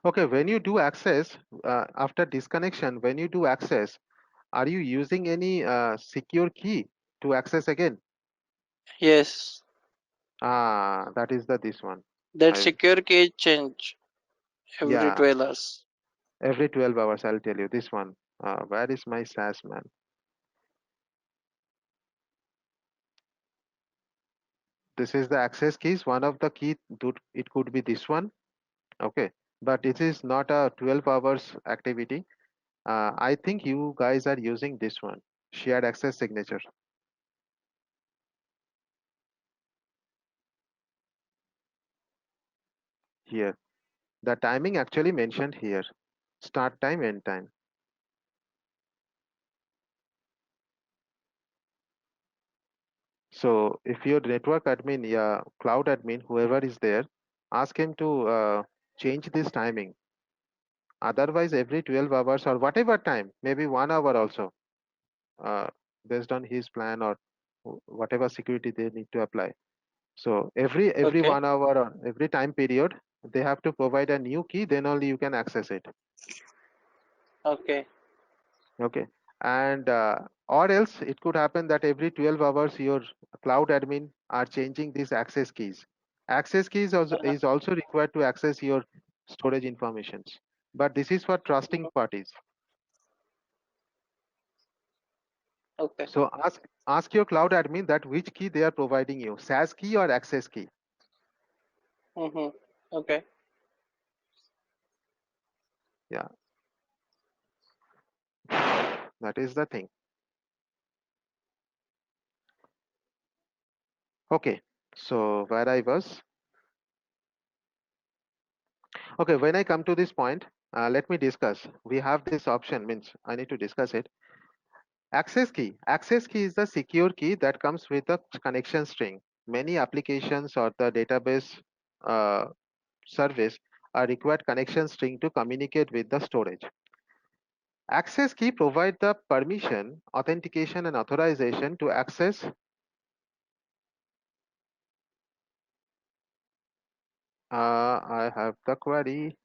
Okay, when you do access, after disconnection, when you do access, are you using any secure key to access again? Yes, That is the this one. that I, secure key change every yeah, 12 hours. every 12 hours, I'll tell you this one. Where is my SAS man? This is the access keys. One of the key, it could be this one. Okay, but it is not a 12 hours activity. I think you guys are using this one, shared access signature here. The timing actually mentioned here, start time, end time. So if your network admin, yeah, cloud admin, whoever is there, ask him to change this timing. Otherwise, every 12 hours or whatever time, maybe 1 hour also, uh, based on his plan or whatever security they need to apply. So every Okay, 1 hour or every time period, they have to provide a new key. Then only you can access it. okay, Okay, and or else it could happen that every 12 hours your cloud admin are changing these access keys. Access keys uh-huh, is also required to access your storage informations, but this is for trusting parties. okay. So ask your cloud admin that which key they are providing you, SAS key or access key. Mm-hmm. Okay, Yeah, that is the thing. Okay, so where I was. Okay, when I come to this point, let me discuss. We have this option, means I need to discuss it. Access key. Access key is the secure key that comes with a connection string. Many applications or the database uh, service are required connection string to communicate with the storage. Access key provide the permission, authentication, and authorization to access. I have the query.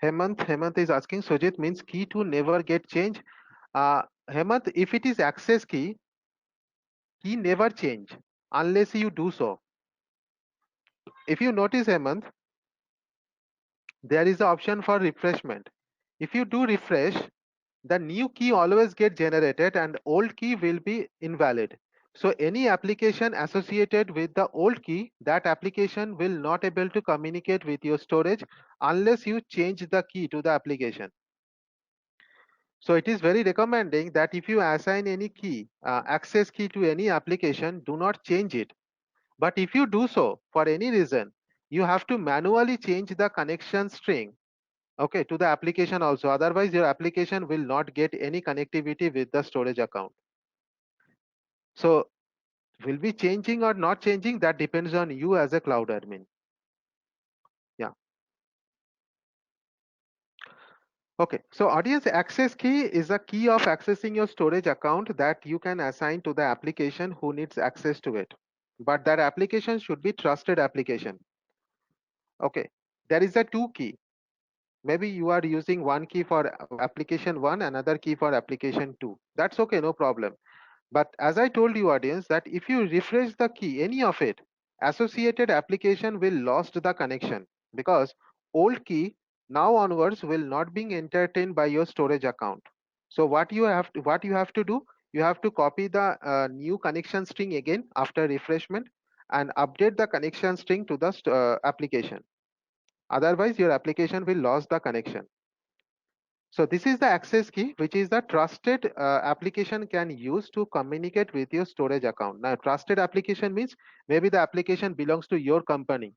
Hemant is asking, Sujit means key to never get changed. Hemant, if it is access key never change unless you do so. If you notice, Hemant, there is an option for refreshment. If you do refresh, the new key always get generated and old key will be invalid. So any application associated with the old key, that application will not able to communicate with your storage unless you change the key to the application. So it is very recommending that if you assign any key, access key to any application, do not change it. But if you do so for any reason, you have to manually change the connection string, okay, to the application also. Otherwise, your application will not get any connectivity with the storage account. So will be changing or not changing, that depends on you as a cloud admin. Yeah. Okay. So audience access key is a key of accessing your storage account that you can assign to the application who needs access to it. But that application should be trusted application. Okay. There is a two key. Maybe you are using one key for application one, another key for application two. That's okay, no problem. But as I told you, audience, that if you refresh the key, any of it, associated application will lost the connection because old key now onwards will not being entertained by your storage account. So what you have to do, you have to copy the new connection string again after refreshment and update the connection string to the application. Otherwise, your application will lose the connection. So this is the access key, which is the trusted application can use to communicate with your storage account. Now, trusted application means maybe the application belongs to your company,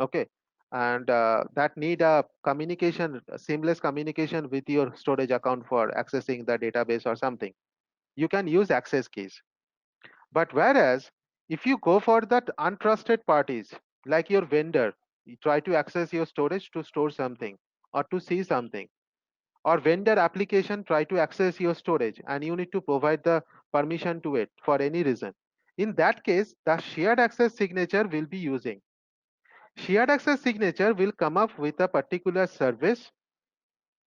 okay, and that need a communication, a seamless communication with your storage account for accessing the database or something. You can use access keys. But whereas if you go for that untrusted parties, like your vendor, you try to access your storage to store something or to see something, or vendor application try to access your storage and you need to provide the permission to it for any reason, in that case the shared access signature will be using. Shared access signature will come up with a particular service,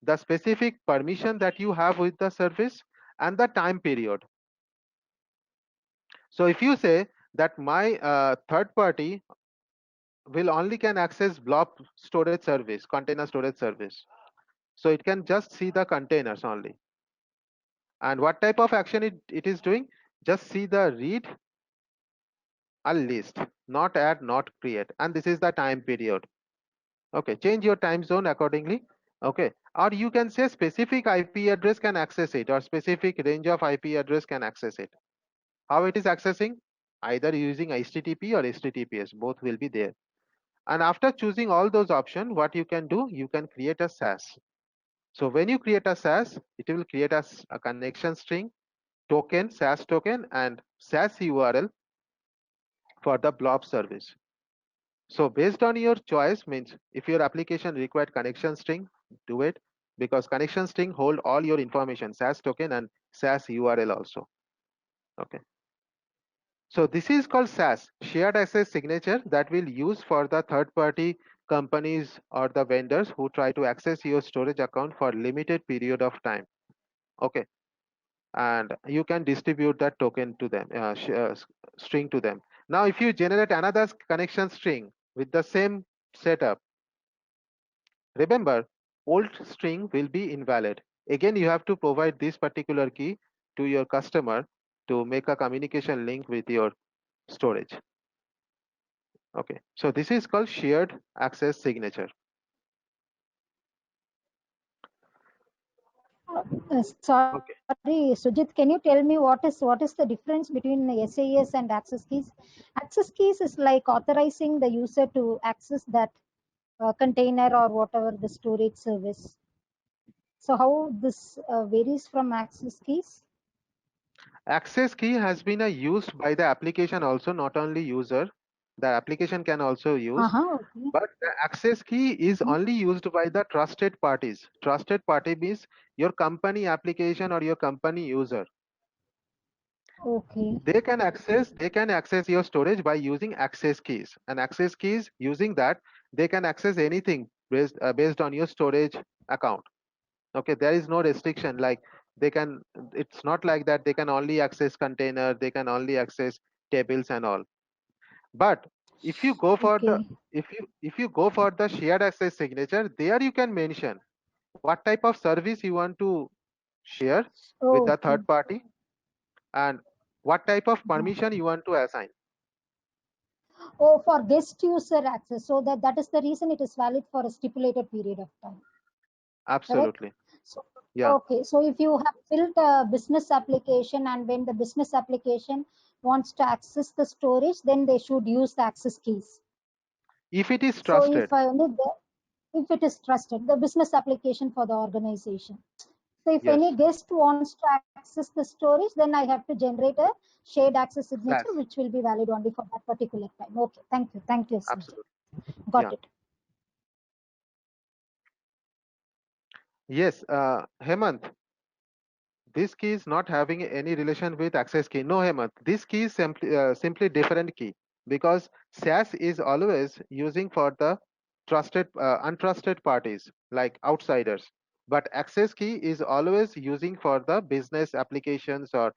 the specific permission that you have with the service, and the time period. So if you say that my third party will only can access blob storage service, container storage service, so it can just see the containers only. And what type of action it is doing? Just see the read a list, not add, not create, and this is the time period. Okay, change your time zone accordingly. Okay, or you can say specific IP address can access it, or specific range of IP address can access it. How it is accessing? Either using HTTP or HTTPS, both will be there. And after choosing all those options, what you can do, you can create a SAS. So when you create a SAS, it will create a connection string, token, SAS token, and SAS URL for the blob service. So based on your choice, means if your application required connection string, do it, because connection string hold all your information, SAS token and SAS URL also. Okay. So this is called SAS, shared access signature, that will use for the third party companies or the vendors who try to access your storage account for limited period of time. Okay. And you can distribute that token to them, string to them. Now, if you generate another connection string with the same setup, remember, old string will be invalid. Again, you have to provide this particular key to your customer to make a communication link with your storage. Okay, so this is called shared access signature. Okay. Sorry, Sujit, can you tell me what is the difference between the SAS and access keys? Access keys is like authorizing the user to access that container or whatever the storage service. So how this varies from access keys? Access key has been used by the application also, not only user. The application can also use, Okay. but the access key is only used by the trusted parties. Trusted party means your company application or your company user. Okay. They can access your storage by using access keys, and access keys, using that, they can access anything based on your storage account. Okay, there is no restriction, like they can, it's not like that they can only access container, they can only access tables and all. But if you go for the, Okay. if you go for the shared access signature, there you can mention what type of service you want to share with the Okay. third party, and what type of permission you want to assign. Oh, for guest user access. So that is the reason it is valid for a stipulated period of time. Correct? Absolutely. So, Yeah. okay. So if you have built a business application and when the business application wants to access the storage, then they should use the access keys. If it is So if trusted. I need the, if it is trusted, the business application for the organization. So if Yes. any guest wants to access the storage, then I have to generate a shared access signature, SAS. which will be valid only for that particular time. Okay. Thank you. Thank you, Sujit. Absolutely. Got Yeah. it. Yes, Hemant, this key is not having any relation with access key. No, Hemant, this key is simply different key, because SAS is always using for the trusted, untrusted parties like outsiders. But access key is always using for the business applications or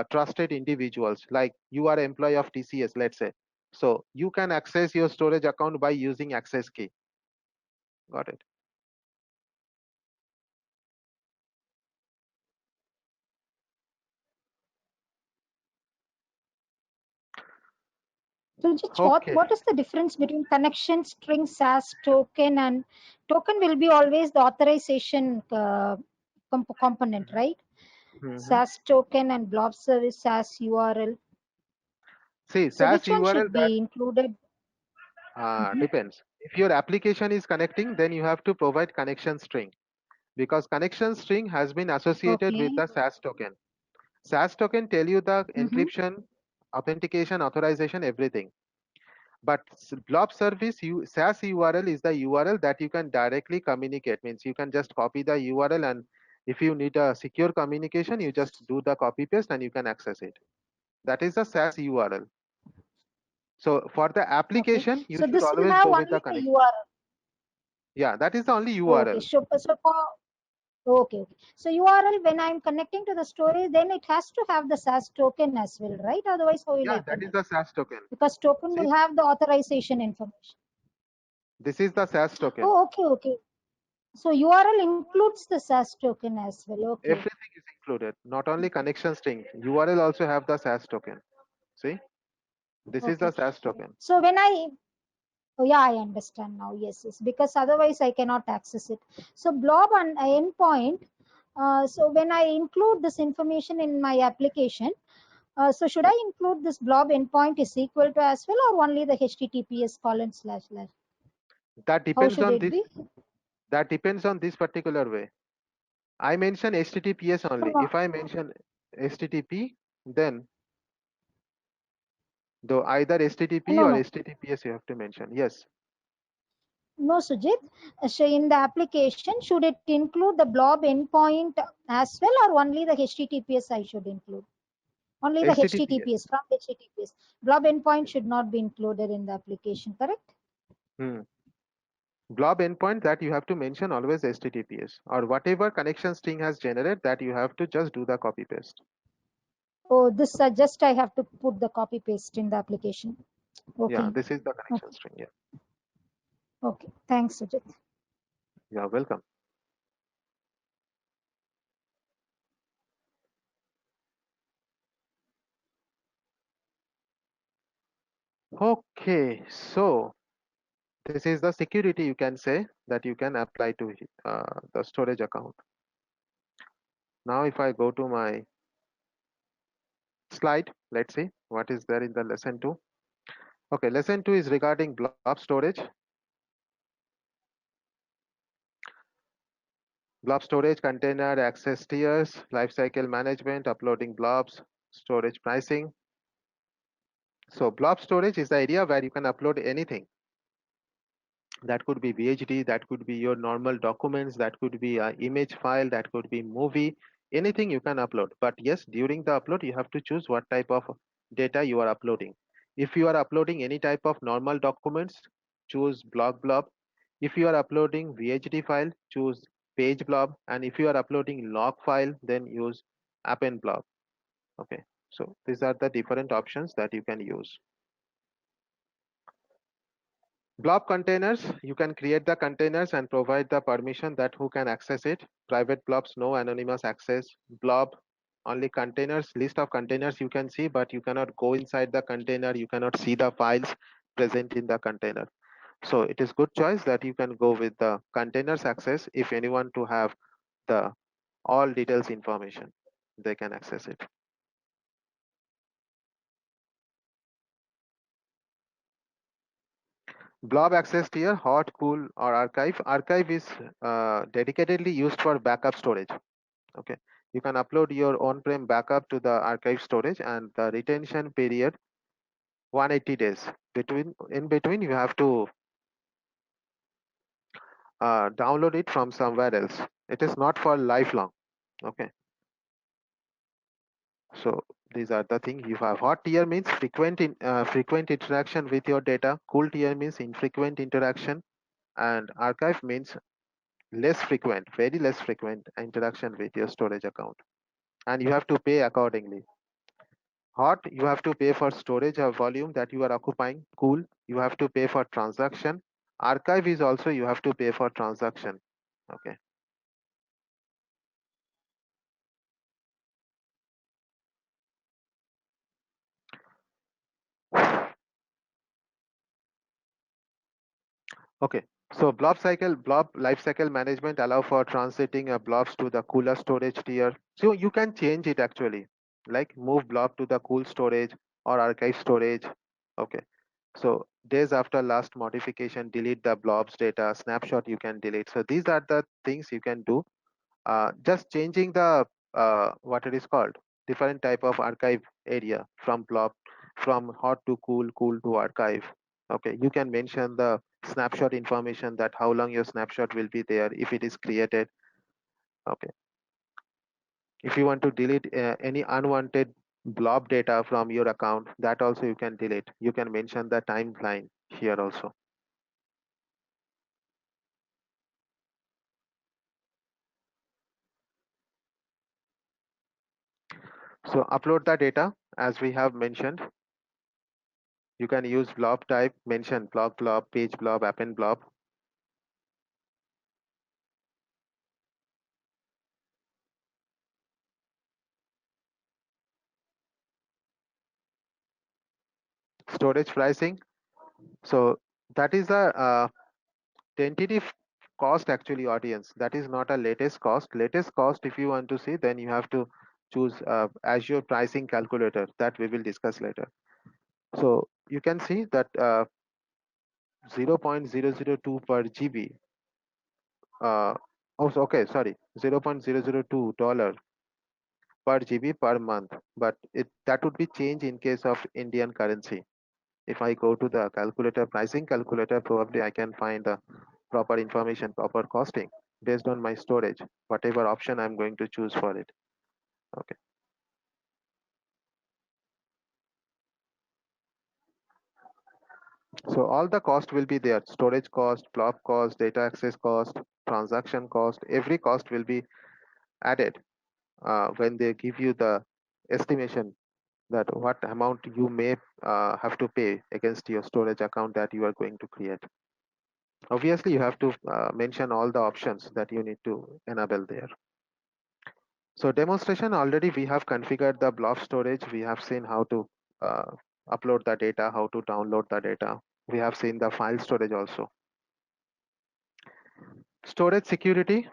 trusted individuals, like you are employee of TCS, let's say. So you can access your storage account by using access key. Got it. Sujit, Okay. what is the difference between connection string, SAS, token, and token will be always the authorization component, right? Mhm. SAS token and blob service SAS URL. See, So SAS which one URL, should that be included? Mhm. depends. If your application is connecting, then you have to provide connection string, because connection string has been associated with Okay. the SAS token. SAS token tell you the Mm-hmm. encryption, authentication, authorization, everything. But blob service, SAS URL is the URL that you can directly communicate. Means you can just copy the URL, and if you need a secure communication, you just do the copy paste and you can access it. That is the SAS URL. So for the application, you So should this will always have go only with the the connection. URL. Yeah, that is the only Okay. URL. So for okay. So URL, when I'm connecting to the storage, then it has to have the SAS token as well, right? Otherwise, how will Yeah, I that is connect? the SAS token. Because token See, will have the authorization information. this is the SAS token. Oh, okay. So URL includes the SAS token as well. Okay. Everything is included, not only connection string. URL also have the SAS token. See, this is the Okay. SAS token. So when oh yeah, I understand now. Yes. Because otherwise I cannot access it. So blob and endpoint. So when I include this information in my application, so should I include this blob endpoint is equal to as well, or only the HTTPS : // That How depends should on it this. be? That depends on this particular way. I mention HTTPS only. No, If I mention HTTP, then though either HTTP or no. HTTPS you have to mention. Yes. No, Sujit. So in the application, should it include the blob endpoint as well, or only the HTTPS I should include? Only the HTTPS. HTTPS, from HTTPS. Blob endpoint should not be included in the application, correct? Blob endpoint, that you have to mention always HTTPS, or whatever connection string has generated, that you have to just do the copy paste. Oh, this just I have to put the copy paste in the application. Okay. Yeah, this is the connection string. Yeah. Okay. Thanks, Sujit. You're welcome. Okay, so this is the security, you can say, that you can apply to the storage account. Now if I go to my slide, let's see what is there in the lesson 2. Okay, lesson 2 is regarding blob storage. Blob storage, container access tiers, lifecycle management, uploading blobs, storage pricing. So blob storage is the area where you can upload anything. That could be VHD, that could be your normal documents, that could be an image file, that could be movie, anything you can upload. But yes, during the upload, you have to choose what type of data you are uploading. If you are uploading any type of normal documents, choose blob. If you are uploading VHD file, choose page blob. And if you are uploading log file, then use append blob. Okay, so these are the different options that you can use. Blob containers, you can create the containers and provide the permission that who can access it. Private blobs, no anonymous access. Blob, only containers, list of containers you can see, but you cannot go inside the container. You cannot see the files present in the container. So it is good choice that you can go with the containers access. If anyone to have the all details information, they can access it. Blob access tier, hot, cool, or archive. Archive is dedicatedly used for backup storage. Okay, you can upload your on-prem backup to the archive storage, and the retention period 180 days. In between, you have to download it from somewhere else. It is not for lifelong. Okay, so these are the things you have. Hot tier means frequent interaction with your data. Cool tier means infrequent interaction, and archive means less frequent, very less frequent interaction with your storage account, and you have to pay accordingly. Hot, you have to pay for storage or volume that you are occupying. Cool, you have to pay for transaction. Archive is also you have to pay for transaction. Okay. Okay. So blob lifecycle management allow for transiting blobs to the cooler storage tier. So you can change it actually, like move blob to the cool storage or archive storage. Okay. So days after last modification, delete the blobs data, snapshot you can delete. So these are the things you can do. Just changing the what it is called, different type of archive area from blob, from hot to cool, cool to archive. Okay, you can mention the snapshot information, that how long your snapshot will be there if it is created. Okay, if you want to delete any unwanted blob data from your account, that also you can delete. You can mention the timeline here also. So upload the data as we have mentioned. You can use blob type, mention blob, page blob, append blob. Storage pricing. So that is a tentative cost actually, audience. That is not a latest cost. Latest cost, if you want to see, then you have to choose Azure pricing calculator that we will discuss later. So you can see that 0.002 per GB. Oh, okay, sorry, $0.002 per GB per month. But that would be change in case of Indian currency. If I go to the calculator, pricing calculator, probably I can find the proper information, proper costing based on my storage, whatever option I'm going to choose for it. Okay. So all the cost will be there: storage cost, blob cost, data access cost, transaction cost. Every cost will be added when they give you the estimation that what amount you may have to pay against your storage account that you are going to create. Obviously, you have to mention all the options that you need to enable there. So demonstration, already we have configured the blob storage. We have seen how to uh, upload the data, how to download the data. We have seen the file storage also. Storage security,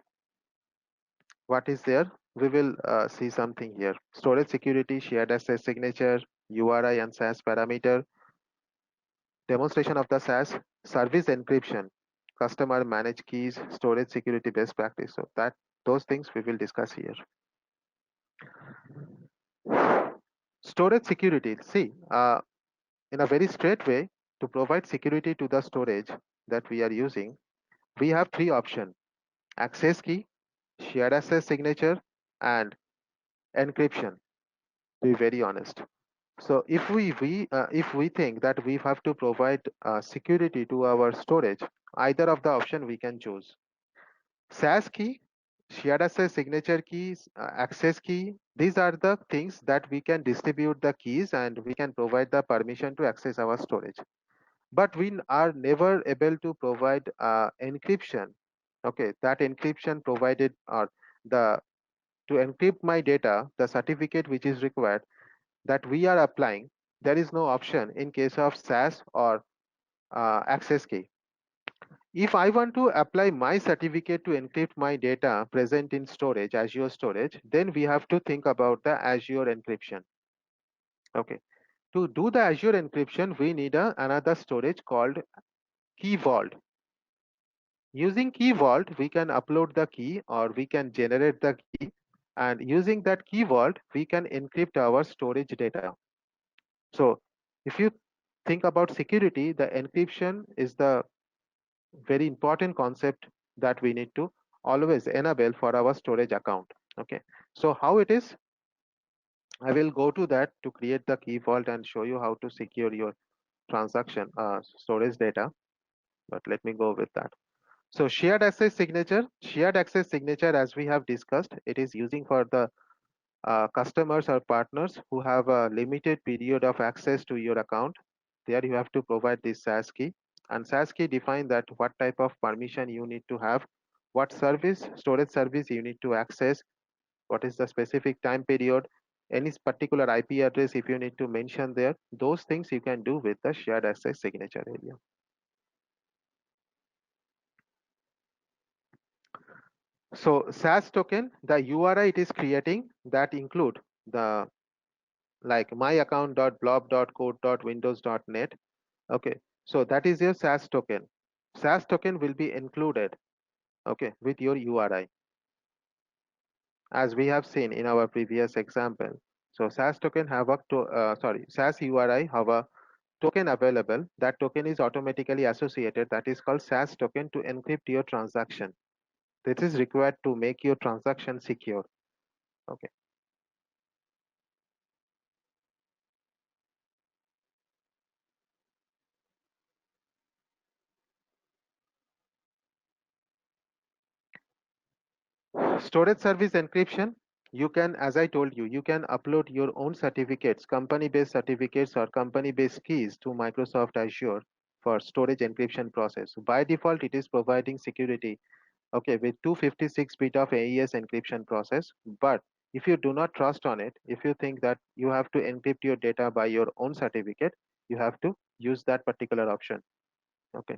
what is there? We will see something here. Storage security, shared access signature, URI and SAS parameter, demonstration of the SAS, service encryption, customer managed keys, storage security best practice. So that those things we will discuss here. Storage security, see, in a very straight way, to provide security to the storage that we are using, we have three options: access key, shared access signature, and encryption, to be very honest. So if we think that we have to provide security to our storage, either of the option we can choose. SAS key, shared access signature keys, access key, these are the things that we can distribute the keys and we can provide the permission to access our storage. But we are never able to provide encryption. Okay, that encryption provided, or the to encrypt my data, the certificate which is required, that we are applying, there is no option in case of SAS or access key. If I want to apply my certificate to encrypt my data present in storage, Azure storage, then we have to think about the Azure encryption. Okay, to do the Azure encryption, we need another storage called Key Vault. Using Key Vault, we can upload the key or we can generate the key, and using that Key Vault, we can encrypt our storage data. So if you think about security, the encryption is the very important concept that we need to always enable for our storage account. Okay, so how it is, I will go to that to create the Key Vault and show you how to secure your transaction storage data. But let me go with that. So shared access signature, as we have discussed, it is using for the customers or partners who have a limited period of access to your account. There you have to provide this SAS key, and SAS key define that what type of permission you need to have, what storage service you need to access, what is the specific time period, any particular IP address if you need to mention there. Those things you can do with the shared access signature area. So SAS token, the URI it is creating, that include the like myaccount.blob.code.windows.net. Okay, so that is your SAS token. SAS token will be included, okay, with your URI, as we have seen in our previous example. So SAS token have a SAS URI have a token available. That token is automatically associated. That is called SAS token to encrypt your transaction. This is required to make your transaction secure. Okay. storage service encryption, you can, as I told you, you can upload your own certificates, company-based certificates or company-based keys to Microsoft Azure for storage encryption process. By default, it is providing security, okay, with 256 bit of AES encryption process. But if you do not trust on it, if you think that you have to encrypt your data by your own certificate, you have to use that particular option. Okay.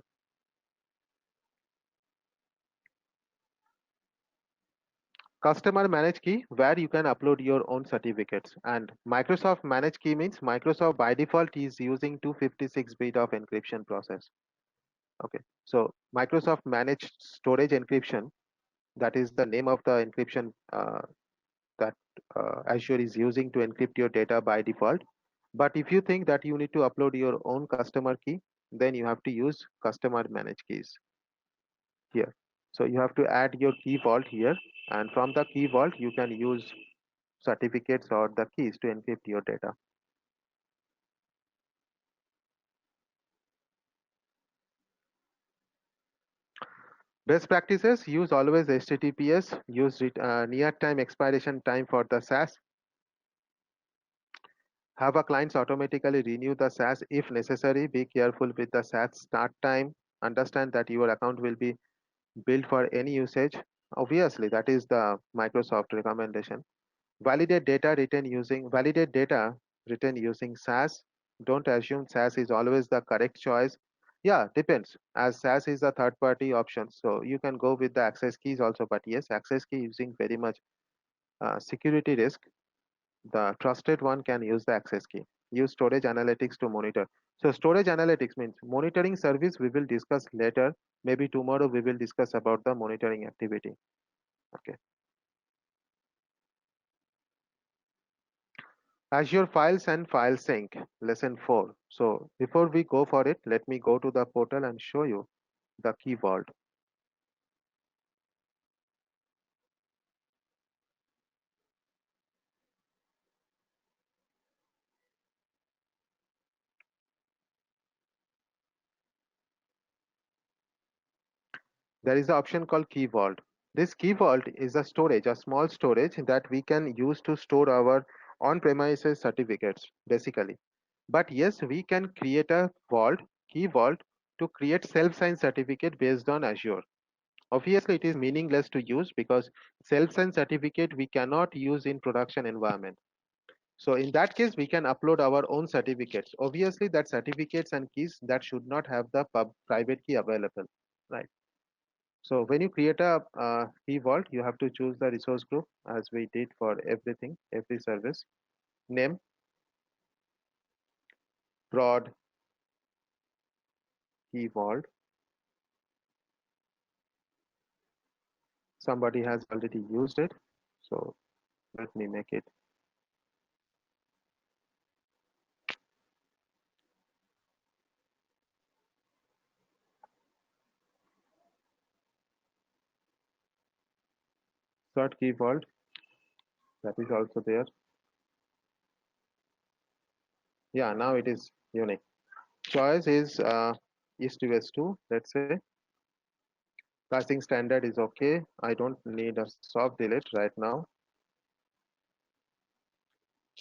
Customer managed key, where you can upload your own certificates, and Microsoft managed key means Microsoft by default is using 256 bit of encryption process. Okay, so Microsoft managed storage encryption, that is the name of the encryption that Azure is using to encrypt your data by default. But if you think that you need to upload your own customer key, then you have to use customer managed keys here. So you have to add your key vault here, and from the key vault you can use certificates or the keys to encrypt your data. Best practices: use always HTTPS, use near time expiration time for the SaaS, have a clients automatically renew the SaaS if necessary, be careful with the SaaS start time, understand that your account will be built for any usage. Obviously, that is the Microsoft recommendation. Validate data written using SaaS. Don't assume SaaS is always the correct choice. Yeah, depends. As SaaS is a third party option, so you can go with the access keys also. But yes, access key using very much security risk. The trusted one can use the access key. Use storage analytics to monitor. So storage analytics means monitoring service. We will discuss later. Maybe tomorrow we will discuss about the monitoring activity. Okay. Azure Files and File Sync, Lesson 4. So before we go for it, let me go to the portal and show you the key vault. There is an option called Key Vault. This Key Vault is a storage, a small storage that we can use to store our on-premises certificates, basically. But yes, we can create a vault, Key Vault, to create self-signed certificate based on Azure. Obviously, it is meaningless to use because self-signed certificate we cannot use in production environment. So in that case, we can upload our own certificates. Obviously, that certificates and keys that should not have the private key available, right? So when you create a key vault, you have to choose the resource group as we did for everything, every service. Name, prod, key vault. Somebody has already used it, so let me make it. Third key vault, that is also there. Yeah, now it is unique. Choice is East to West 2, let's say. Pricing standard is okay. I don't need a soft delete right now.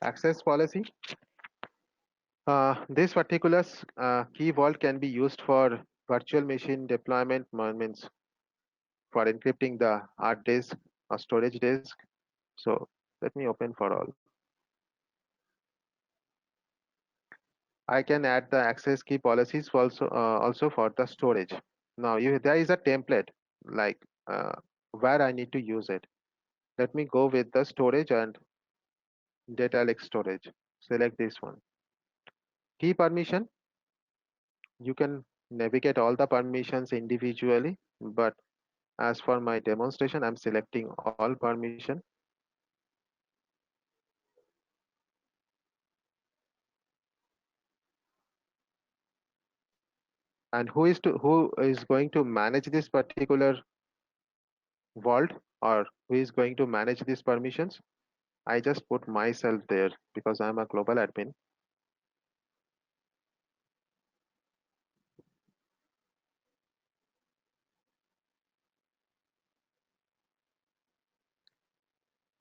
Access policy. This particular key vault can be used for virtual machine deployment, means for encrypting the hard disk or storage disk. So let me open for all. I can add the access key policies also for the storage. Now there is a template like where I need to use it. Let me go with the storage and data lake storage. Select this one. Key permission. You can navigate all the permissions individually, but as for my demonstration, I'm selecting all permission. And who is going to manage this particular vault, or who is going to manage these permissions? I just put myself there because I'm a global admin.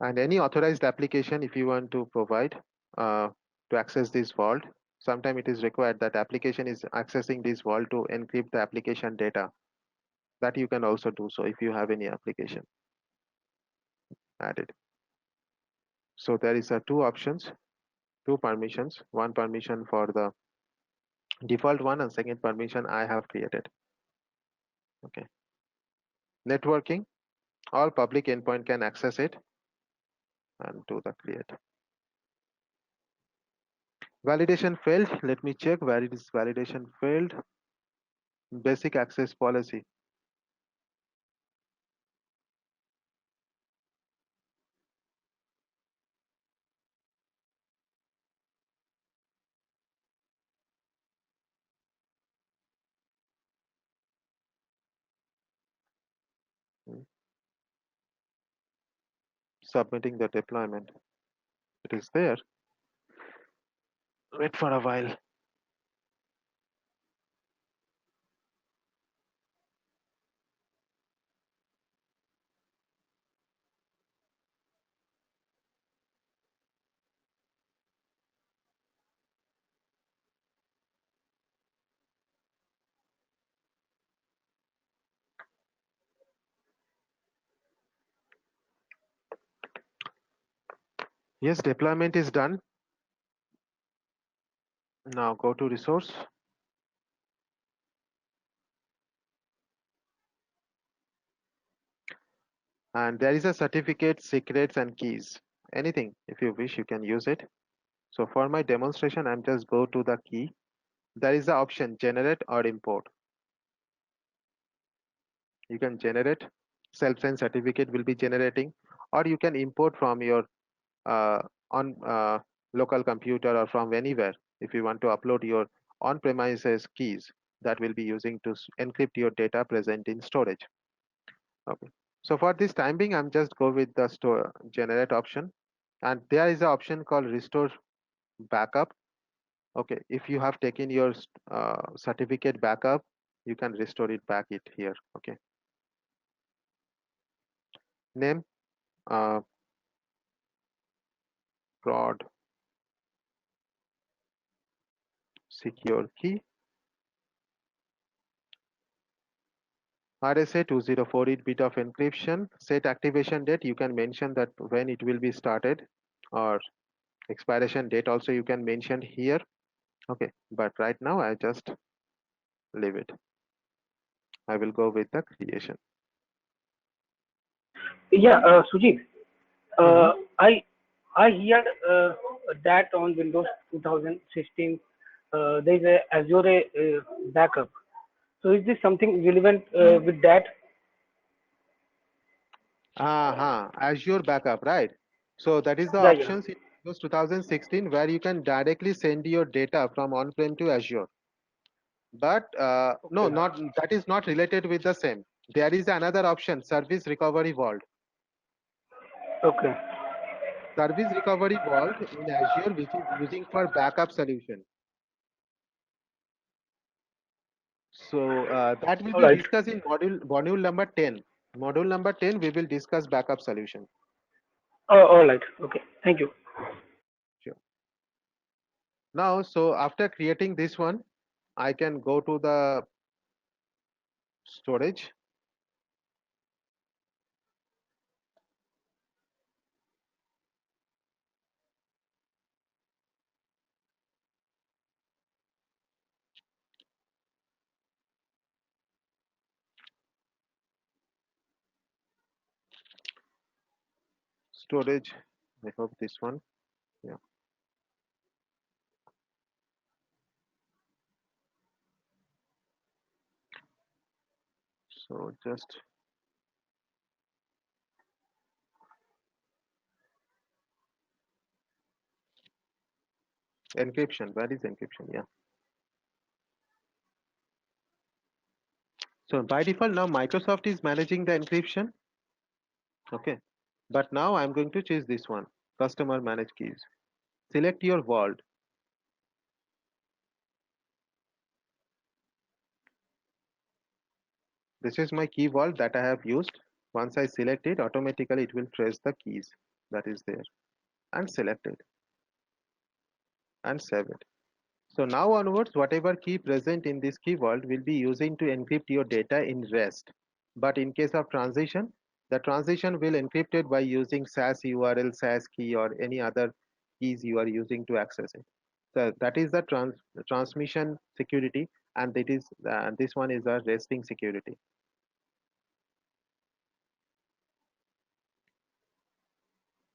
And any authorized application, if you want to provide to access this vault, sometime it is required that application is accessing this vault to encrypt the application data. That you can also do so if you have any application added. So there is two options, two permissions, one permission for the default one and second permission I have created. Okay. Networking, all public endpoint can access it and do the create. Validation failed. Let me check where it is validation failed. Basic access policy. Hmm. Submitting the deployment. It is there. Wait for a while. Yes, deployment is done. Now go to resource. And there is a certificate, secrets, and keys. Anything, if you wish, you can use it. So for my demonstration, I'm just go to the key. There is the option generate or import. You can generate, self-signed certificate will be generating, or you can import from your on local computer or from anywhere. If you want to upload your on-premises keys that will be using to encrypt your data present in storage. Okay. So for this time being, I'm just go with the store generate option, and there is an option called restore backup. Okay, if you have taken your certificate backup, you can restore it back it here. Okay, name uh, prod secure key RSA 2048 bit of encryption. Set activation date. You can mention that when it will be started, or expiration date also you can mention here. Okay, but right now I just leave it. I will go with the creation. Yeah, Sujit, Mhm. I heard that on Windows 2016 there is a Azure backup. So is this something relevant with that? Azure backup, right? So that is the Yeah, yeah. options in Windows 2016 where you can directly send your data from on-prem to Azure. But no, Okay. not that is not related with the same. There is another option, Service Recovery Vault. Okay. Service Recovery Vault in Azure, which is using for backup solution. So that will All be right. discussed in module number 10. Module number 10, we will discuss backup solution. Oh, all right. Okay. Thank you. Sure. Now, so after creating this one, I can go to the storage. Storage. I hope this one. Yeah. So just encryption. Where is encryption? Yeah. So by default now Microsoft is managing the encryption. Okay. But now I'm going to choose this one. Customer manage keys. Select your vault. This is my key vault that I have used. Once I select it, automatically it will trace the keys. that is there, and select it and save it. So now onwards, whatever key present in this key vault will be using to encrypt your data in REST. But in case of transition, the transition will encrypt it by using SAS URL, SAS key, or any other keys you are using to access it. So that is the transmission security, and it is this one is a resting security.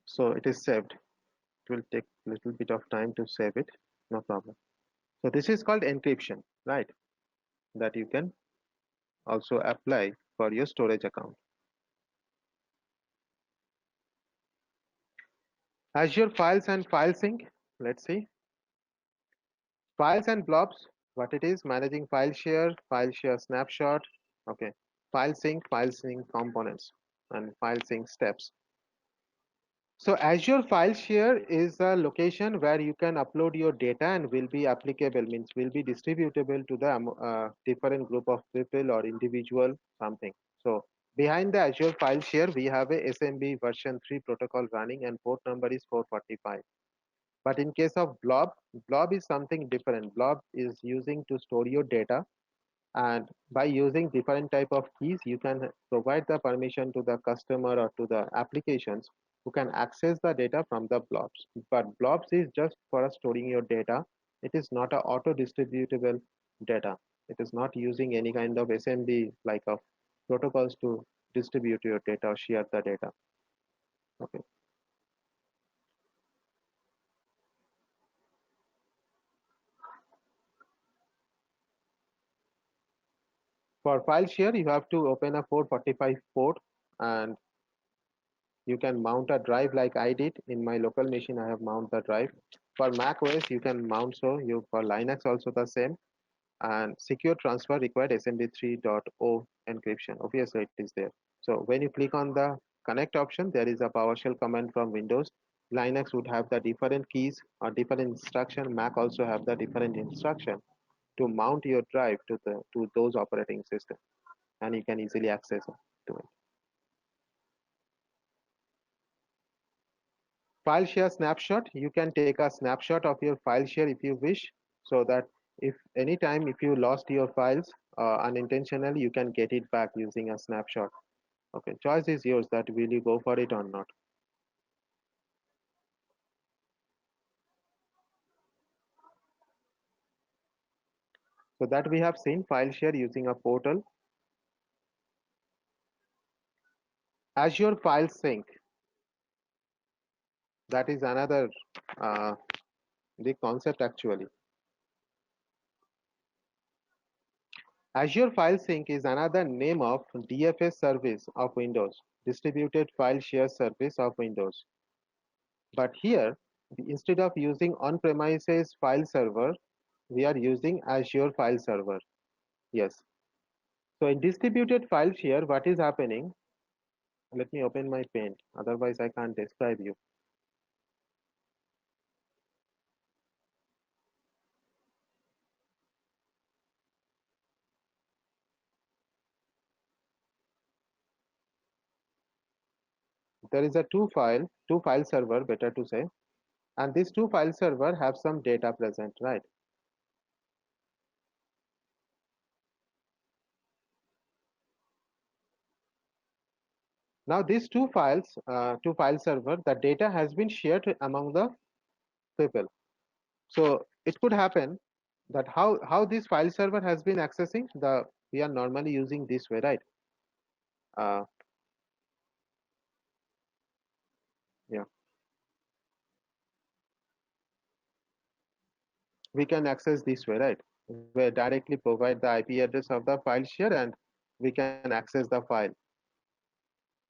So it is saved. It will take a little bit of time to save it, no problem. So this is called encryption, right? That you can also apply for your storage account. Azure Files and File Sync. Let's see. Files and blobs. What it is? Managing file share snapshot. Okay. File sync components, and file sync steps. So Azure File Share is a location where you can upload your data and will be applicable, means will be distributable to the different group of people or individual something. So behind the Azure File Share, we have a SMB version 3 protocol running, and port number is 445. But in case of blob is something different. Blob is using to store your data, and by using different type of keys, you can provide the permission to the customer or to the applications who can access the data from the blobs. But blobs is just for storing your data. It is not a auto distributable data. It is not using any kind of SMB like of protocols to distribute your data or share the data. Okay. For file share, you have to open a 445 port, and you can mount a drive like I did. In my local machine, I have mounted the drive. For Mac OS, you can mount for Linux also the same. And secure transfer required SMB3.0 encryption. Obviously, it is there. So when you click on the connect option, there is a PowerShell command from Windows. Linux would have the different keys or different instruction. Mac also have the different instruction to mount your drive to those operating system, and you can easily access to it. File share snapshot. You can take a snapshot of your file share if you wish, so that if anytime if you lost your files unintentionally, you can get it back using a snapshot. Okay, choice is yours that will you go for it or not. So that we have seen file share using a portal. Azure File Sync. That is another big concept actually. Azure File Sync is another name of DFS service of Windows, Distributed File Share Service of Windows. But here, instead of using on-premises file server, we are using Azure File Server. Yes. So in distributed file share, what is happening? Let me open my Paint, otherwise I can't describe you. There is a two file server, better to say, and these two file server have some data present, right? Now these two file server, the data has been shared among the people. So it could happen that how this file server has been accessing we are normally using this way, right? Uh, yeah, we can access this way, right? We directly provide the IP address of the file share, and we can access the file.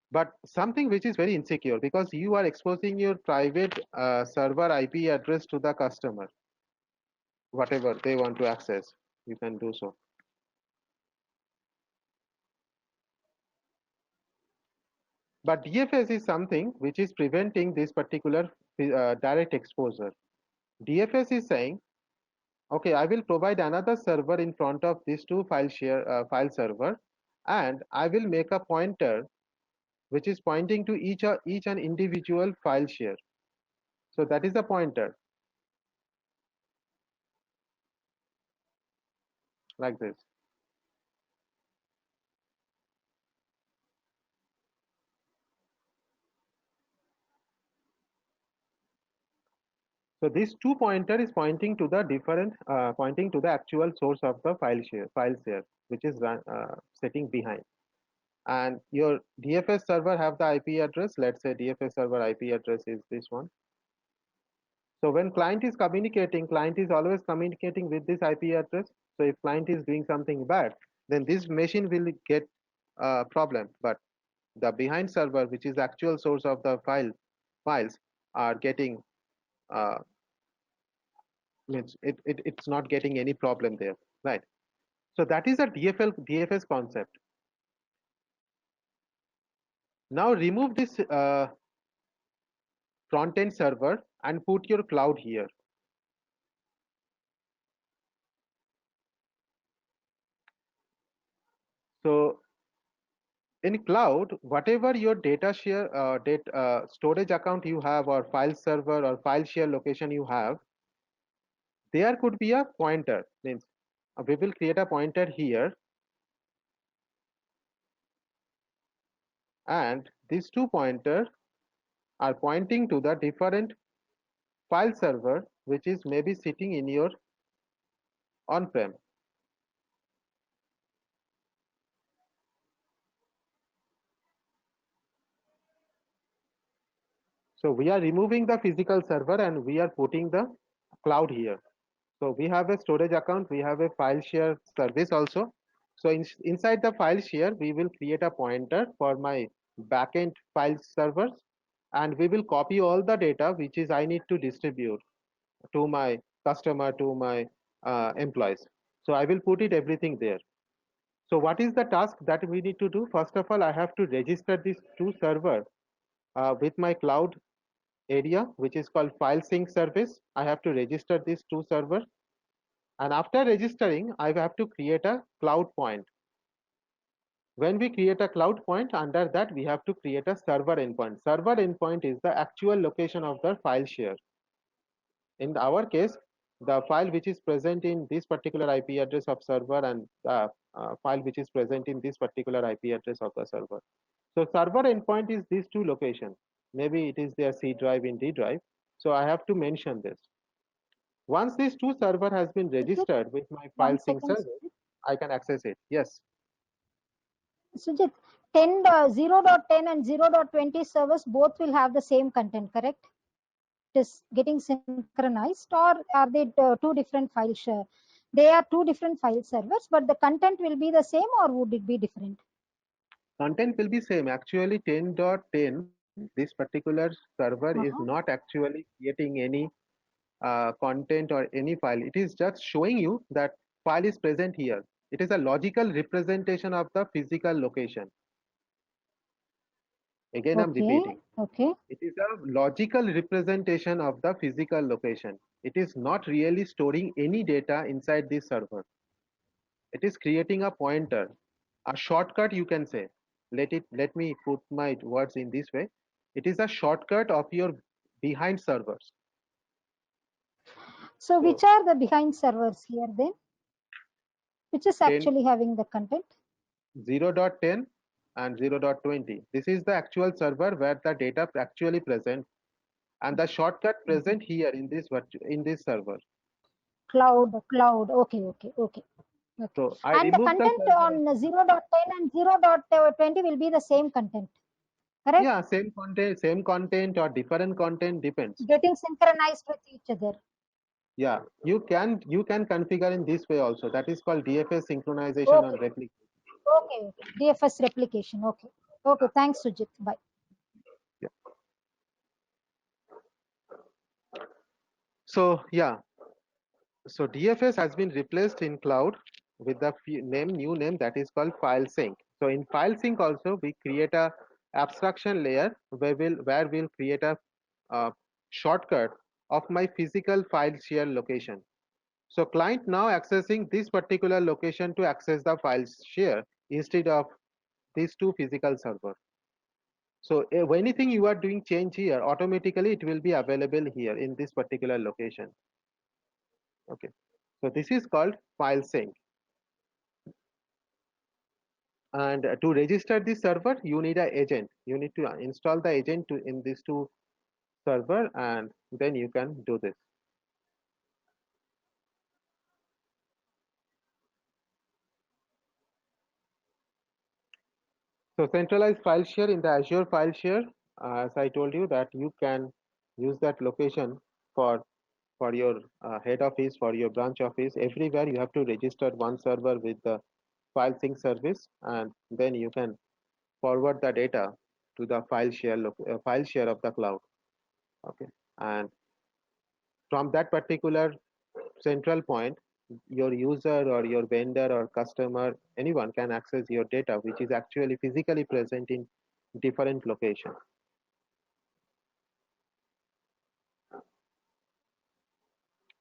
But something which is very insecure, because you are exposing your private server IP address to the customer. Whatever they want to access, you can do so. But DFS is something which is preventing this particular direct exposure. DFS is saying, okay, I will provide another server in front of these two file server, and I will make a pointer which is pointing to each and individual file share. So that is the pointer, like this. So this two pointer is pointing to the different, pointing to the actual source of the file share, which is sitting behind. And your DFS server have the IP address. Let's say DFS server IP address is this one. So when client is communicating, client is always communicating with this IP address. So if client is doing something bad, then this machine will get a problem. But the behind server, which is the actual source of the files, are getting it's not getting any problem there, right? So that is a DFS concept. Now remove this front end server and put your cloud here. So in cloud, whatever your data share, storage account you have, or file server or file share location you have, there could be a pointer. Means we will create a pointer here, and these two pointers are pointing to the different file server, which is maybe sitting in your on-prem. So we are removing the physical server and we are putting the cloud here. So we have a storage account, we have a file share service also. So inside the file share, we will create a pointer for my backend file servers, and we will copy all the data which is I need to distribute to my customer, to my employees. So I will put it everything there. So what is the task that we need to do? First of all, I have to register these two servers with my cloud area, which is called file sync service. I have to register these two servers. And after registering, I have to create a cloud point. When we create a cloud point, under that we have to create a server endpoint. Server endpoint is the actual location of the file share. In our case, the file which is present in this particular IP address of server, and the file which is present in this particular IP address of the server. So server endpoint is these two locations. Maybe it is their C drive in D drive. So I have to mention this. Once this two server has been registered with my file sync service, I can access it. Yes. Sujit, 0.10 and 0.20 servers both will have the same content, correct? It is getting synchronized, or are they two different file share? They are two different file servers, but the content will be the same, or would it be different? Content will be same. Actually, 10.10, this particular server is not actually creating any content or any file. It is just showing you that file is present here. It is a logical representation of the physical location. Again, I'm repeating. Okay. It is a logical representation of the physical location. It is not really storing any data inside this server. It is creating a pointer, a shortcut, you can say. Let me put my words in this way. It is a shortcut of your behind servers. So which are the behind servers here then? Which is actually having the content? 0.10 and 0.20. This is the actual server where the data actually present, and the shortcut present here in this server. Cloud. Okay. So and the content on 0.10 and 0.20 will be the same content, correct? Yeah, same content or different content, depends. Getting synchronized with each other. Yeah, you can configure in this way also. That is called DFS synchronization or replication. Okay. DFS replication. Okay. Thanks, Sujit. Bye. Yeah. So yeah, so DFS has been replaced in cloud with the new name that is called file sync. So in file sync also we create a abstraction layer where we'll create a shortcut of my physical file share location. So client now accessing this particular location to access the file share instead of these two physical servers. So if anything you are doing change here, automatically it will be available here in this particular location. Okay, so this is called file sync. And to register the server, you need an agent. You need to install the agent in these two server, and then you can do this. So centralized file share in the Azure file share, as I told you that you can use that location for your head office, for your branch office, everywhere you have to register one server with the file sync service, and then you can forward the data to the file share of the cloud. Okay, and from that particular central point, your user or your vendor or customer, anyone can access your data, which is actually physically present in different locations.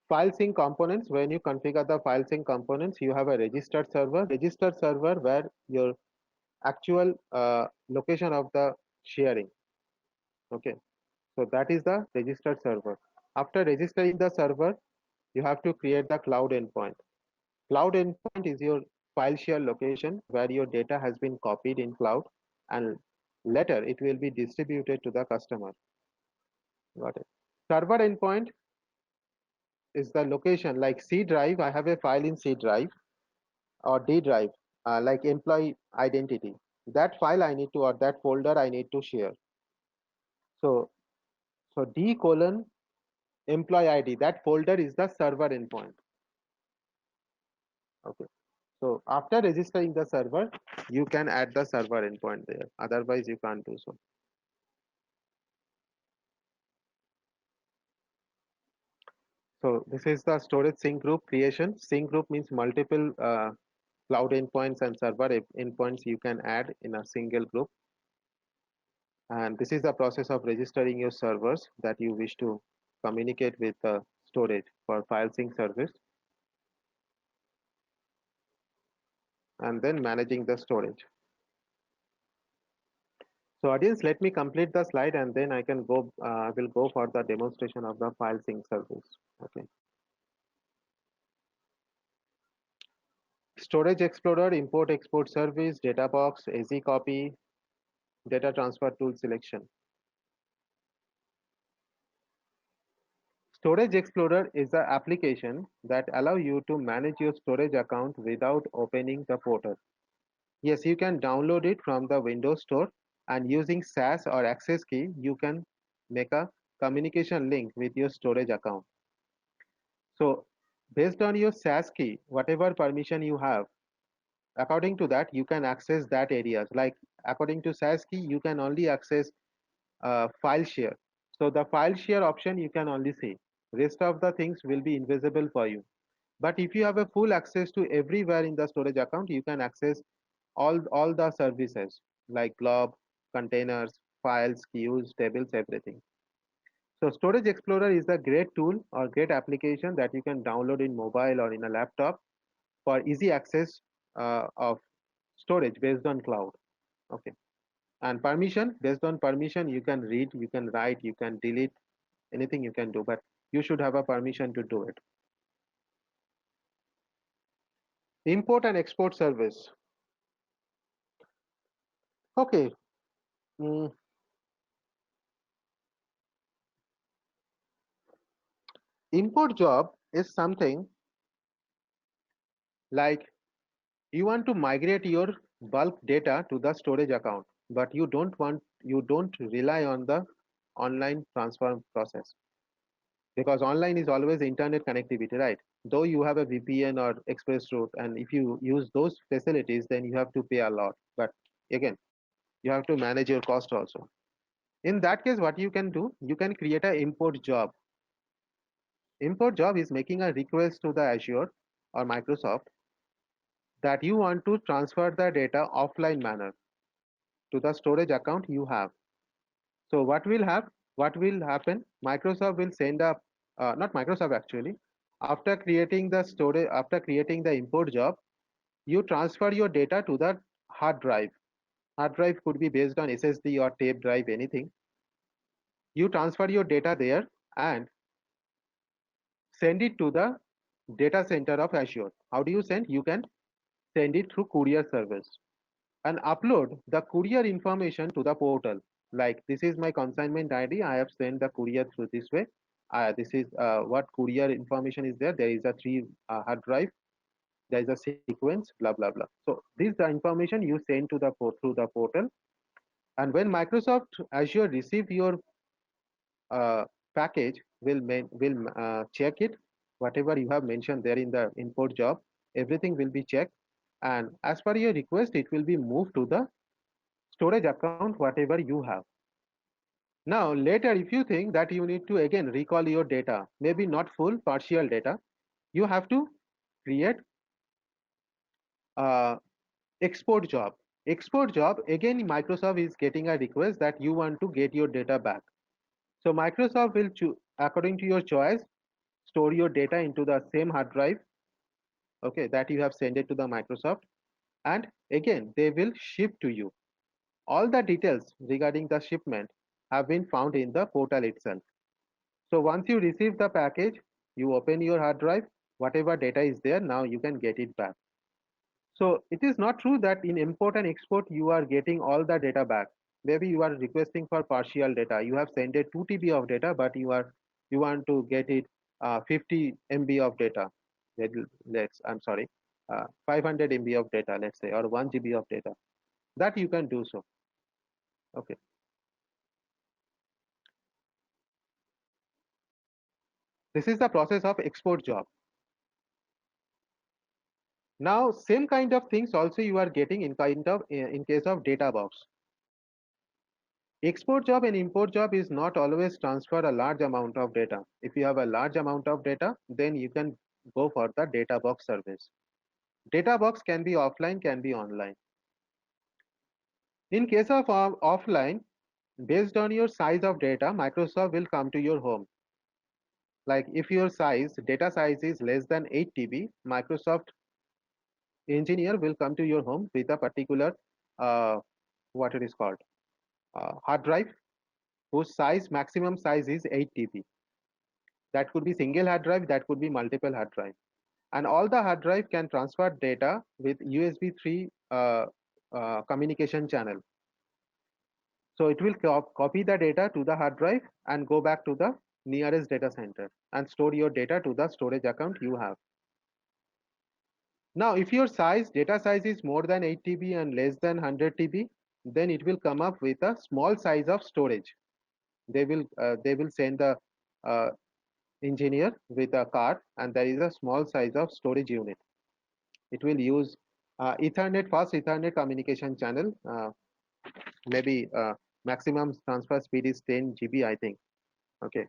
File sync components, when you configure the file sync components, you have a registered server where your actual location of the sharing. Okay, so that is the registered server. After registering the server, you have to create the cloud endpoint. Cloud endpoint is your file share location where your data has been copied in cloud, and later it will be distributed to the customer. Got it. Server endpoint is the location, like C drive. I have a file in C drive, or D drive, like employee identity. That file I need to, or that folder I need to share. So, D:" employee ID, that folder is the server endpoint. Okay. So after registering the server, you can add the server endpoint there. Otherwise, you can't do so. So this is the storage sync group creation. Sync group means multiple cloud endpoints and server endpoints you can add in a single group. And this is the process of registering your servers that you wish to communicate with the storage for file sync service. And then managing the storage. So audience, let me complete the slide, and then I can go, will go for the demonstration of the file sync service. Okay. Storage Explorer, import export service, data box, AZ copy, data transfer tool selection. Storage Explorer is the application that allow you to manage your storage account without opening the portal. Yes, you can download it from the Windows Store, and using SAS or access key, you can make a communication link with your storage account. So based on your SAS key, whatever permission you have, according to that, you can access that areas. Like according to SAS key, you can only access file share. So the file share option you can only see. Rest of the things will be invisible for you. But if you have a full access to everywhere in the storage account, you can access all the services like blob, containers, files, queues, tables, everything. So Storage Explorer is a great tool or great application that you can download in mobile or in a laptop for easy access of storage based on cloud. Okay. And permission, based on permission, you can read, you can write, you can delete, anything you can do, but you should have a permission to do it. Import and export service. Okay. Import job is something like you want to migrate your bulk data to the storage account, but you don't rely on the online transfer process, because online is always internet connectivity, right? Though you have a VPN or express route, and if you use those facilities, then you have to pay a lot, but again, you have to manage your cost also. In that case, what you can do, you can create an import job. Import job is making a request to the Azure or Microsoft that you want to transfer the data offline manner to the storage account you have. So what will happen? Microsoft will send up, not Microsoft actually. After creating the storage, after creating the import job, you transfer your data to the hard drive. hard drive could be based on SSD or tape drive, anything. You transfer your data there and send it to the data center of Azure. How do you send? You can send it through courier service and upload the courier information to the portal. Like, this is my consignment ID. I have sent the courier through this way. This is what courier information is there. There is a three hard drive. There is a sequence. Blah blah blah. So this is the information you send to the through the portal. And when Microsoft Azure receive your uh, package, will check it. Whatever you have mentioned there in the import job, everything will be checked. And as per your request, it will be moved to the storage account, whatever you have. Now, later, if you think that you need to again recall your data, maybe not full, partial data, you have to create uh, export job. Export job, again, Microsoft is getting a request that you want to get your data back. So Microsoft will choose, according to your choice, store your data into the same hard drive, okay, that you have sent it to the Microsoft, and again, they will ship to you. All the details regarding the shipment have been found in the portal itself. So once you receive the package, you open your hard drive, whatever data is there, now you can get it back. So it is not true that in import and export you are getting all the data back. Maybe you are requesting for partial data. You have sent it 2 TB of data, but you want to get it 50 MB of data. I'm sorry, 500 MB of data, let's say, or 1 GB of data. That you can do so. Okay. This is the process of export job. Now, same kind of things also you are getting in case of data box. Export job and import job is not always transfer a large amount of data. If you have a large amount of data, then you can go for the data box service. Data box can be offline, can be online. In case of offline, based on your size of data, Microsoft will come to your home. Like, if your data size is less than 8 TB, Microsoft engineer will come to your home with a particular what it is called hard drive whose maximum size is 8 TB. That could be single hard drive, that could be multiple hard drive, and all the hard drive can transfer data with USB 3 communication channel. So it will copy the data to the hard drive and go back to the nearest data center and store your data to the storage account you have. Now, if your data size is more than 8 TB and less than 100 TB, then it will come up with a small size of storage. They will send the uh, engineer with a card, and there is a small size of storage unit. It will use Ethernet, fast Ethernet communication channel. Maybe maximum transfer speed is 10 GB, I think. Okay.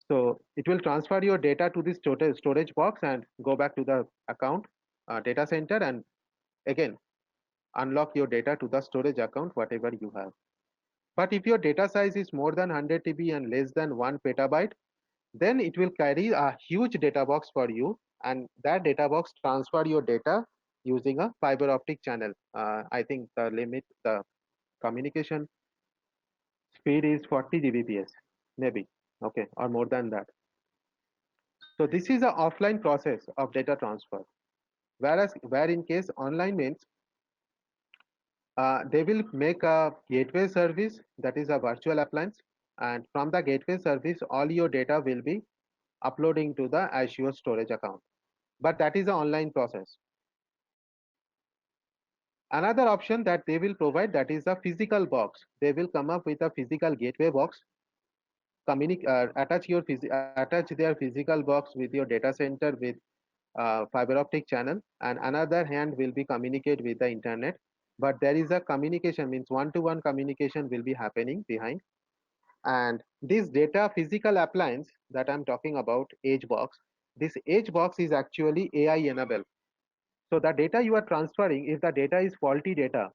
So it will transfer your data to this storage box and go back to the account data center, and again unlock your data to the storage account, whatever you have. But if your data size is more than 100 TB and less than 1 petabyte, then it will carry a huge data box for you, and that data box transfer your data using a fiber optic channel. I think the communication speed is 40 Gbps, maybe, okay, or more than that. So this is an offline process of data transfer. Where in case online means they will make a gateway service, that is a virtual appliance, and from the gateway service, all your data will be uploading to the Azure storage account. But that is an online process. Another option that they will provide, that is a physical box. They will come up with a physical gateway box, attach their physical box with your data center with fiber optic channel, and another hand will be communicate with the internet. But there is a communication, means one-to-one communication will be happening behind. And this data physical appliance that I'm talking about, edge box, this edge box is actually AI enabled. So the data you are transferring, if the data is faulty data,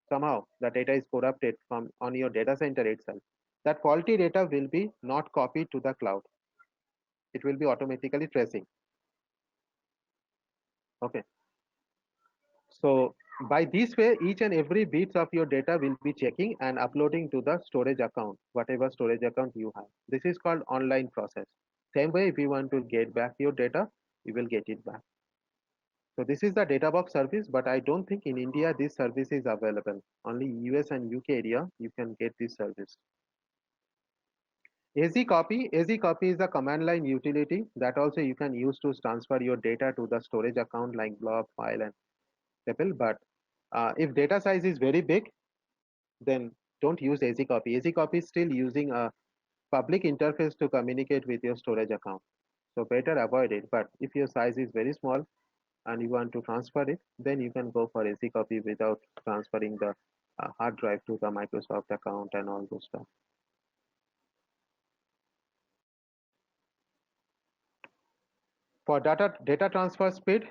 somehow the data is corrupted from on your data center itself, that faulty data will be not copied to the cloud. It will be automatically tracing. Okay. So By this way, each and every bits of your data will be checking and uploading to the storage account, whatever storage account you have. This is called online process. Same way, if you want to get back your data, you will get it back. So this is the data box service, but I don't think in India this service is available. Only US and UK area you can get this service. AZCopy is a command line utility that also you can use to transfer your data to the storage account like blob, file, and tuple. But if data size is very big, then don't use AZCopy. AZCopy is still using a public interface to communicate with your storage account. So better avoid it. But if your size is very small and you want to transfer it, then you can go for AZCopy without transferring the hard drive to the Microsoft account and all those stuff. For data transfer speed,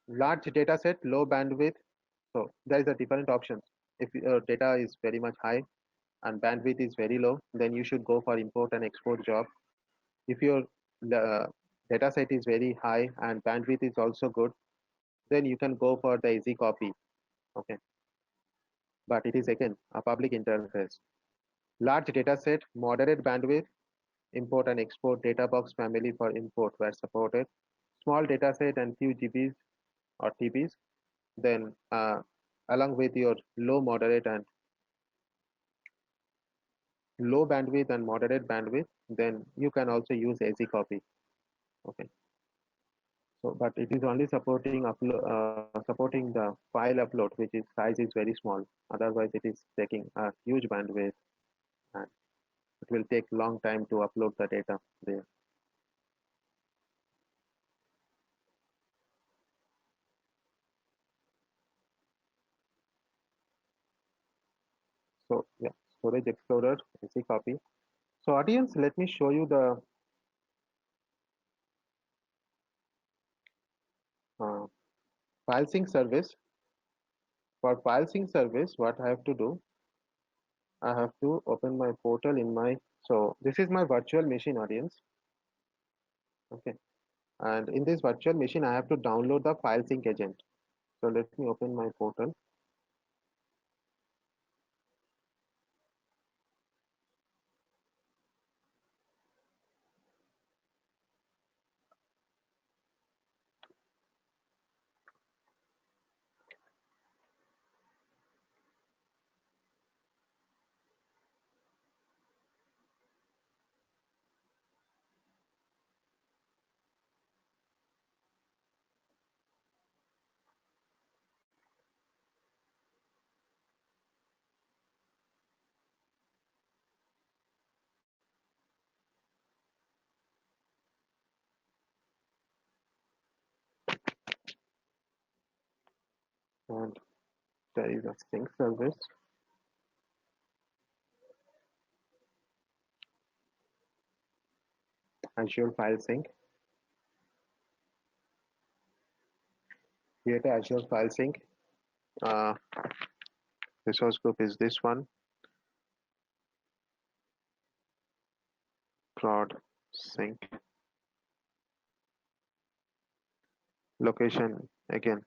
large data set, low bandwidth. So there is a different options. If your data is very much high and bandwidth is very low, then you should go for import and export job. If your data set is very high and bandwidth is also good, then you can go for the AZCopy. Okay, but it is again a public interface. Large data set, moderate bandwidth, import and export data box family for import were supported. Small data set and few GBs or TBs, then along with your low bandwidth and moderate bandwidth, then you can also use AZCopy. Okay. So, but it is only supporting the file upload, which is size is very small. Otherwise, it is taking a huge bandwidth, and it will take long time to upload the data there. So yeah, Storage Explorer, AZCopy. So audience, let me show you the file sync service. For file sync service, what I have to do, I have to open my portal in my, so this is my virtual machine, audience. Okay. And in this virtual machine, I have to download the file sync agent. So let me open my portal. And there is a sync service. Azure File Sync. Create Azure File Sync. Resource group is this one. Prod sync. Location again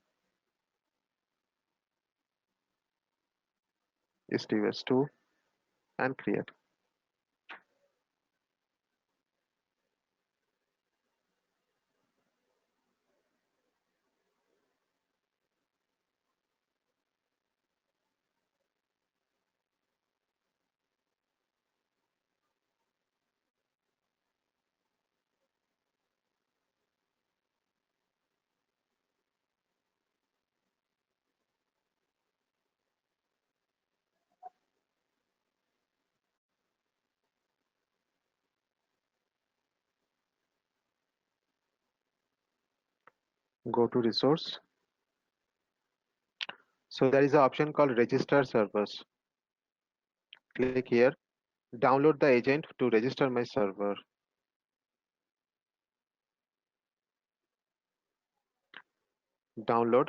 is TVS2 and create. Go to resource. So there is an option called register servers. Click here. Download the agent to register my server. Download.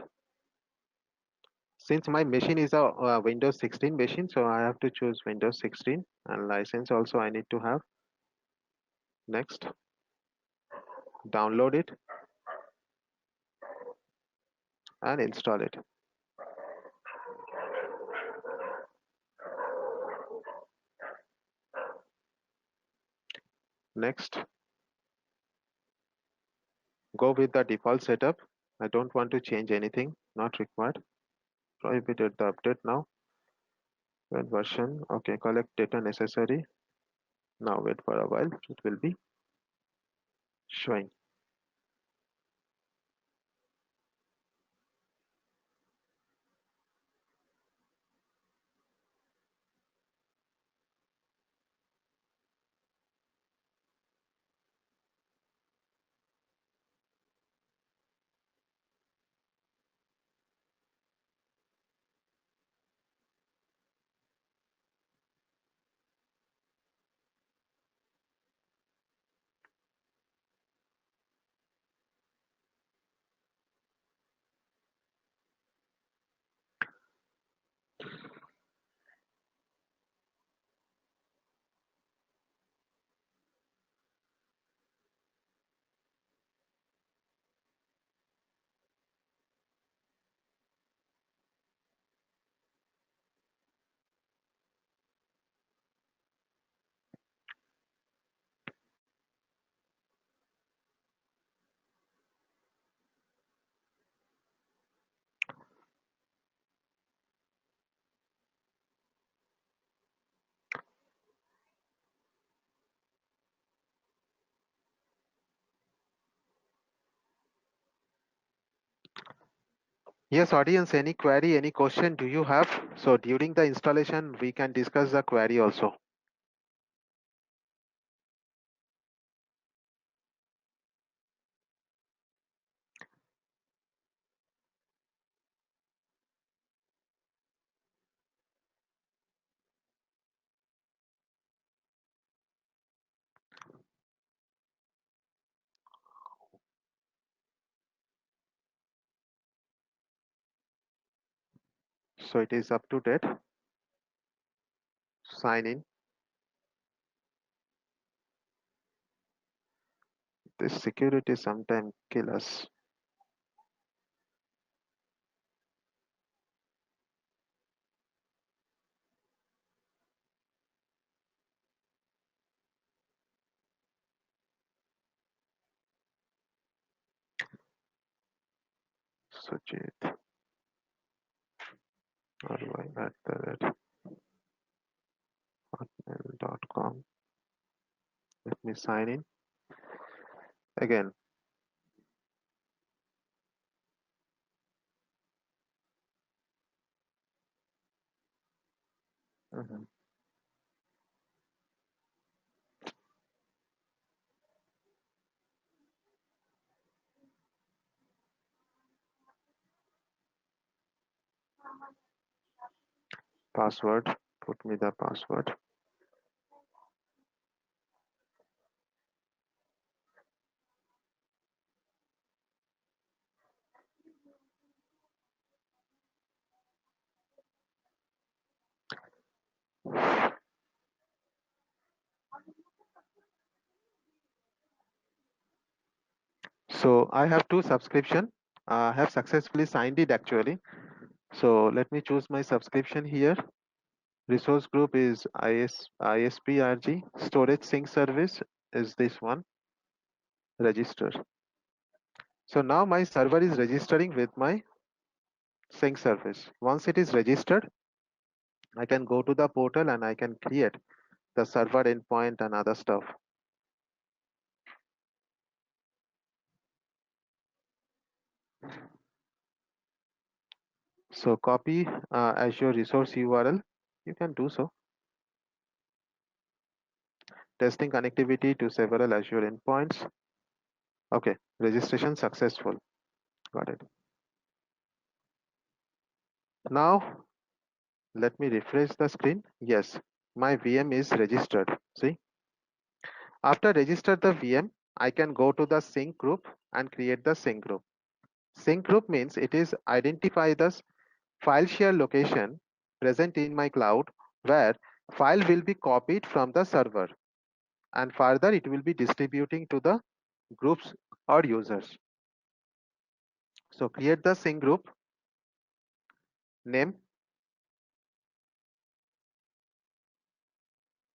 Since my machine is a Windows 16 machine, so I have to choose Windows 16, and license also I need to have. Next. Download it and install it. Next, go with the default setup. I don't want to change anything, not required. Prohibited the update now. Wait version, okay, collect data necessary. Now wait for a while, it will be showing. Yes, audience, any query, any question do you have? So during the installation, we can discuss the query also. So it is up to date. Sign in. This security sometime kill us. Sujit, RY@hotmail.com. Let me sign in again. Mhm. Password. Put me the password. So I have two subscription. I have successfully signed it actually. So let me choose my subscription here. Resource group is ISPRG. Storage sync service is this one. Register. So now my server is registering with my sync service. Once it is registered, I can go to the portal and I can create the server endpoint and other stuff. So copy Azure resource URL. You can do so. Testing connectivity to several Azure endpoints. Okay, registration successful. Got it. Now let me refresh the screen. Yes, my VM is registered. See, after register the VM, I can go to the sync group and create the sync group. Sync group means it is identify the file share location present in my cloud where file will be copied from the server and further it will be distributing to the groups or users. So create the sync group, name